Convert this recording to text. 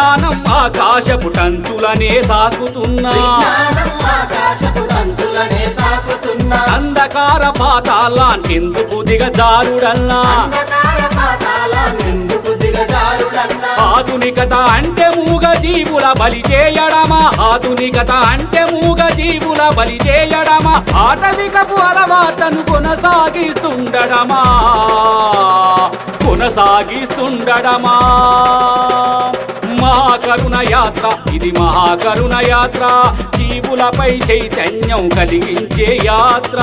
విజ్ఞానం ఆకాశపు టంచులనే తాకుతున్నా అంధకార పాతాళానికెందుకు దిగజారుడన్నా ఆధునికత అంటే మూగ జీవుల బలి చేయడమా ఆధునికత అంటే మూగ జీవుల బలి చేయడమా ఆటవికపు అలవాట్లను కొనసాగిస్తుండడమా మహాకరుణ యాత్ర ఇది మహాకరుణ యాత్ర జీవులపై చైతన్యం కలిగించే యాత్ర